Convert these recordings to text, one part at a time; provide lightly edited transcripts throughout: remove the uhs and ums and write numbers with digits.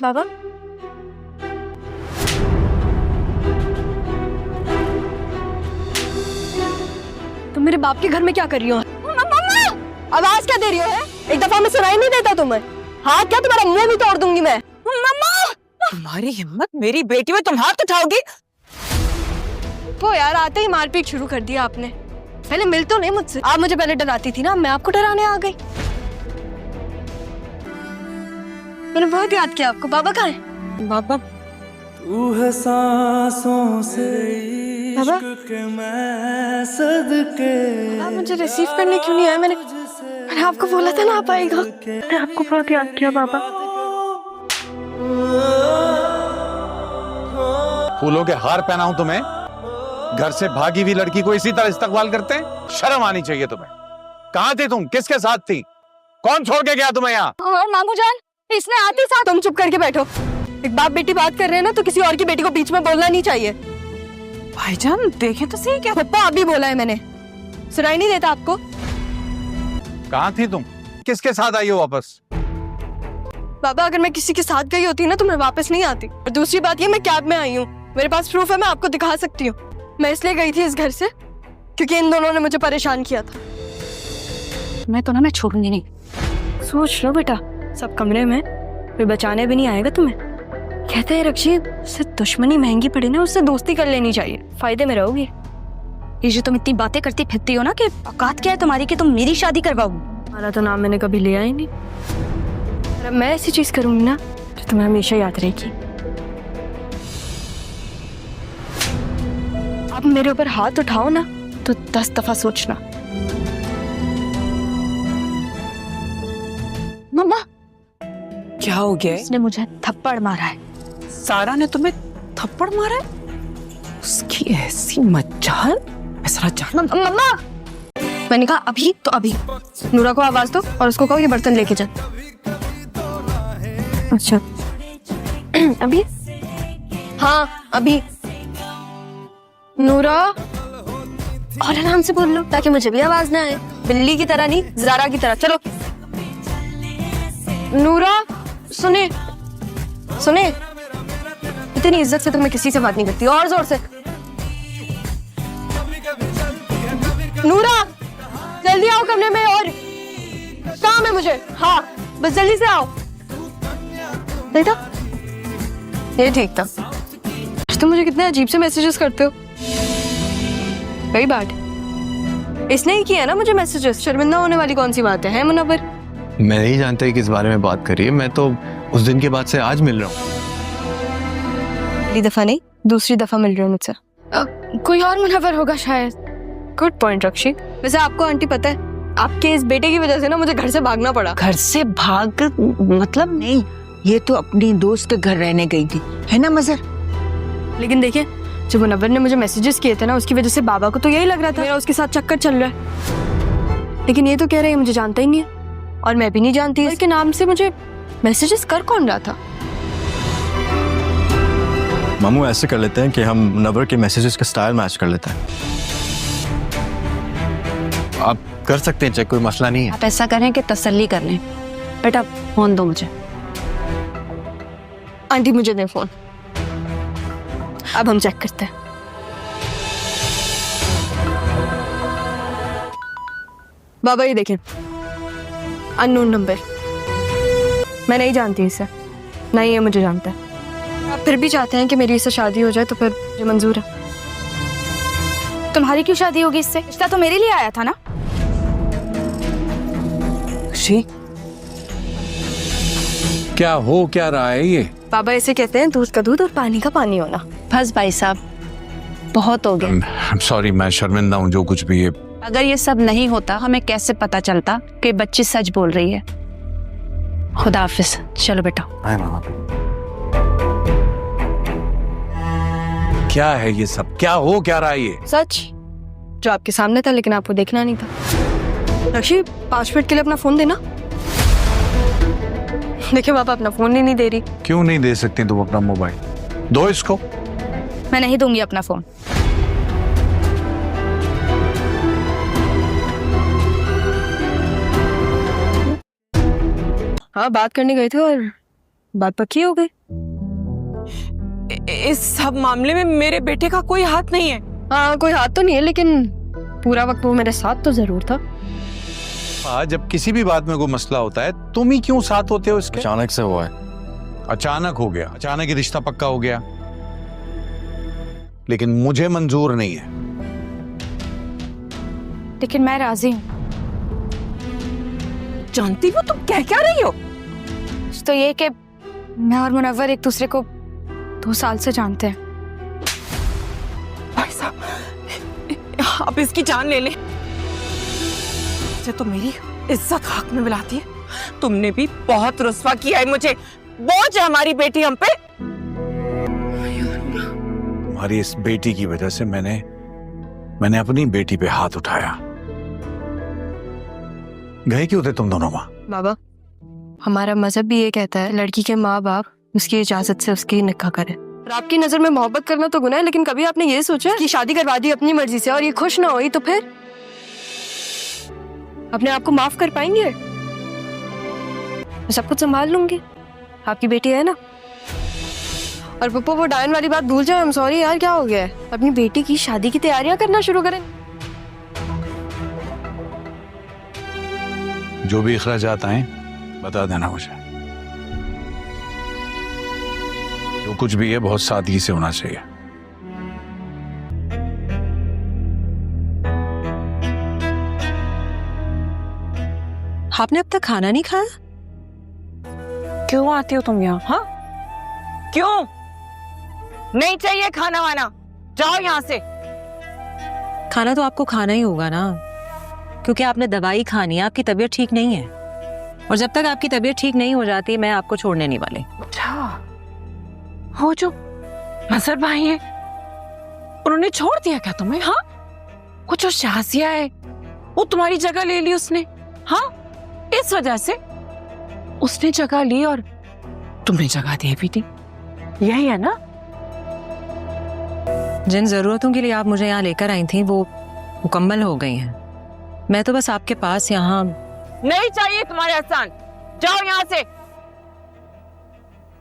बाबा तुम मेरे बाप के घर में क्या कर रही हो? मम्मा आवाज क्या दे रही हो है? एक दफा में सुनाई नहीं देता तुम्हें? हाथ क्या तुम्हारा मुंह भी तोड़ दूंगी मैं। मम्मा तुम्हारी हिम्मत, मेरी बेटी में तुम हाथ उठाओगी? वो यार आते ही मारपीट शुरू कर दिया आपने। पहले मिल तो नहीं मुझसे, आप मुझे पहले डराती थी ना, मैं आपको डराने आ गई। मैंने बहुत याद किया आपको। बाबा कहाँ है? बाबा तू है सांसों से बाबा इश्क के मैं सदके। आप मुझे रिसीव करने क्यों नहीं आए? मैंने आपको बोला था ना आप आएगा। मैंने आपको बहुत याद किया बाबा। फूलों के हार पहनाऊं तुम्हें? घर से भागी हुई लड़की को इसी तरह इस्तकबाल करते हैं? शर्म आनी चाहिए तुम्हें। कहाँ थी तुम? किसके साथ थी? कौन छोड़ के गया तुम्हें यहाँ? और मामू जान इसने आते साथ। तुम चुप करके बैठो। एक बाप बेटी बात कर रहे हैं ना, तो किसी और की बेटी को बीच में बोलना नहीं चाहिए। भाईजान देखे तो सही। क्या पप्पा अभी बोला है मैंने, सुनाई नहीं देता आपको? कहाँ थी तुम? किसके साथ आई हो वापस? बाबा अगर मैं किसी के साथ गई होती ना तो मैं वापस नहीं आती। और दूसरी बात ये, मैं कैब में आई हूँ, मेरे पास प्रूफ है, मैं आपको दिखा सकती हूँ। मैं इसलिए गई थी इस घर से क्योंकि इन दोनों ने मुझे परेशान किया था। मैं छोड़ूंगी नहीं। सोच लो बेटा, सब कमरे में, कोई बचाने भी नहीं आएगा तुम्हें। कहते हैं रक्षी, उससे दुश्मनी महंगी पड़ी ना, उससे दोस्ती कर लेनी चाहिए, फायदे में रहोगी। ये जो तुम इतनी बातें करती फिरती हो ना, कि औकात क्या है तुम्हारी कि तुम मेरी शादी करवाओ? हमारा तो नाम मैंने कभी लिया ही नहीं। और मैं ऐसी चीज करूंगी ना जो तुम्हें हमेशा याद रहेगी। अब मेरे ऊपर हाथ उठाओ ना तो 10 दफा सोचना। मम्मा क्या हो गया है? उसने मुझे थप्पड़ मारा है। सारा ने तुम्हें थप्पड़ मारा है? उसकी ऐसी मजाल, मैं सारा जान। मम्मा मैंने कहा अभी तो अभी। नूरा को आवाज दो और उसको कहो ये बर्तन लेके जा। अच्छा अभी? हाँ अभी। नूरा और आराम से बोल लो ताकि मुझे भी आवाज ना आए। बिल्ली की तरह नहीं, ज़ारा की तरह। चलो नूरा, सुने सुने, इतनी इज्जत से तो मैं किसी से बात नहीं करती। और जोर से। नूरा जल्दी आओ कमरे में, और काम है मुझे। हाँ बस जल्दी से आओ। देखा, ये ठीक था। तुम मुझे कितने अजीब से मैसेजेस करते हो। वही बात, इसने ही किया ना मुझे मैसेजेस। शर्मिंदा होने वाली कौन सी बात है मुनव्वर? मैं नहीं जानता कि किस बारे में बात कर रही है। मैं तो उस दिन के बाद से आज मिल रहा हूँ। पहली दफा नहीं, दूसरी दफा मिल रहे हो मुझसे। कोई और मुनव्वर होगा शायद। Good point Rakshi. वैसे आपको आंटी पता है, आपके इस बेटे की वजह से ना मुझे घर से भागना पड़ा। घर से भाग मतलब? नहीं, ये तो अपनी दोस्त के घर रहने गई थी, है ना मजर? लेकिन देखिए, जब मुनव्वर ने मुझे मैसेजेस किए थे ना, उसकी वजह से बाबा को तो यही लग रहा था मेरा उसके साथ चक्कर चल रहा है। लेकिन ये तो कह रहे हैं मुझे जानता ही नहीं है, और मैं भी नहीं जानती इसके नाम से मुझे मैसेजेस कर कौन रहा था। मामू ऐसे कर लेते हैं कि हम मुनव्वर के मैसेजेस का स्टाइल मैच कर लेते हैं। आप कर सकते हैं चेक, कोई मसला नहीं है। आप ऐसा करें कि तसल्ली कर लें। बेटा फोन दो मुझे। आंटी मुझे दे फोन, अब हम चेक करते हैं। बाबा ये देखें, अननोन नंबर। मैं नहीं जानती इसे, नहीं ये मुझे जानता है। आप फिर भी चाहते हैं कि मेरी इससे शादी हो जाए, तो फिर मुझे मंजूर है। तुम्हारी क्यों शादी होगी इससे? रिश्ता तो मेरे लिए आया था ना। क्या रहा है ये? बाबा इसे कहते हैं दूध का दूध और पानी का पानी होना। बस भाई साहब, बहुत हो गया। सॉरी, मैं शर्मिंदा हूँ जो कुछ भी है। अगर ये सब नहीं होता, हमें कैसे पता चलता कि बच्ची सच बोल रही है। खुदा हाफिज। चलो बेटा। क्या है ये सब? क्या रहा है ये? सच जो आपके सामने था, लेकिन आपको देखना नहीं था। रक्षी 5 मिनट के लिए अपना फोन देना। देखिए बाबा अपना फोन ही नहीं दे रही। क्यों नहीं दे सकती तुम अपना मोबाइल? दो इसको। मैं नहीं दूंगी अपना फोन। हाँ बात करने गए थे और बात पक्की हो गई? इस सब मामले में मेरे बेटे का कोई हाथ नहीं है। हाँ, कोई हाथ तो नहीं है, लेकिन पूरा वक्त वो मेरे साथ तो जरूर था। जब किसी भी बात में कोई मसला होता है तुम ही क्यों साथ होते हो इसके? अचानक से हुआ है। अचानक हो गया, अचानक ही रिश्ता पक्का हो गया, लेकिन मुझे मंजूर नहीं है। लेकिन मैं राजी हूँ। जानती हो तुम कह क्या रही हो? तो ये कि मैं और मुनव्वर एक दूसरे को 2 साल से जानते हैं। भाई साहब, आप इसकी जान ले ले। मुझे तो मेरी इज्जत खाक में मिलाती है। तुमने भी बहुत रुस्वा किया है मुझे। बोझ है हमारी बेटी हम पे। तुम्हारी इस बेटी की वजह से मैंने अपनी बेटी पे हाथ उठाया। गए क्यों थे तुम दोनों माँ? बाबा, हमारा मजहब भी ये कहता है लड़की के माँ बाप उसकी इजाजत से उसकी निकाह करे। और आपकी नजर में मोहब्बत करना तो गुनाह है, लेकिन कभी आपने ये सोचा कि शादी करवा दी अपनी मर्जी से और ये खुश ना हुई तो फिर अपने आप को माफ कर पाएंगे? मैं सब कुछ संभाल लूंगी, आपकी बेटी है ना। और पप्पू, वो डायन वाली बात भूल जाओ। I'm सॉरी यार, क्या हो गया है? अपनी बेटी की शादी की तैयारियां करना शुरू करें। जो भी अखराजात आए बता देना मुझे। जो कुछ भी है बहुत सादगी से होना चाहिए। आपने अब तक खाना नहीं खाया? क्यों आती हो तुम यहाँ? हाँ, क्यों? नहीं चाहिए खाना वाना, जाओ यहाँ से। खाना तो आपको खाना ही होगा ना, क्योंकि आपने दवाई खानी है, आपकी तबीयत ठीक नहीं है। और जब तक आपकी तबीयत ठीक नहीं हो जाती मैं आपको छोड़ने नहीं वाली। अच्छा, वो जो नजर भाई है उन्होंने छोड़ दिया क्या तुम्हें? हाँ, वो जो शाजिया है वो तुम्हारी जगह ले ली उसने। हाँ, इस वजह से उसने जगह ली और तुमने जगह दे भी दी, यही है ना? जिन जरूरतों के लिए आप मुझे यहाँ लेकर आई थी वो मुकम्मल हो गई हैं। मैं तो बस आपके पास यहाँ। नहीं चाहिए तुम्हारे एहसान, जाओ यहाँ से।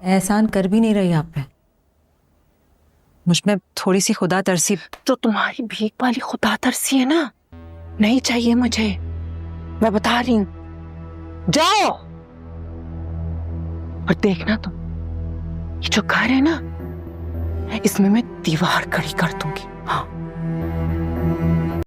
एहसान कर भी नहीं रही आप पे, मुझ में थोड़ी सी खुदा तरसी। तो तुम्हारी भीख वाली खुदा तरसी है ना, नहीं चाहिए मुझे, मैं बता रही हूँ। जाओ और देखना तुम, ये जो घर है ना इसमें मैं दीवार खड़ी कर दूंगी। हाँ,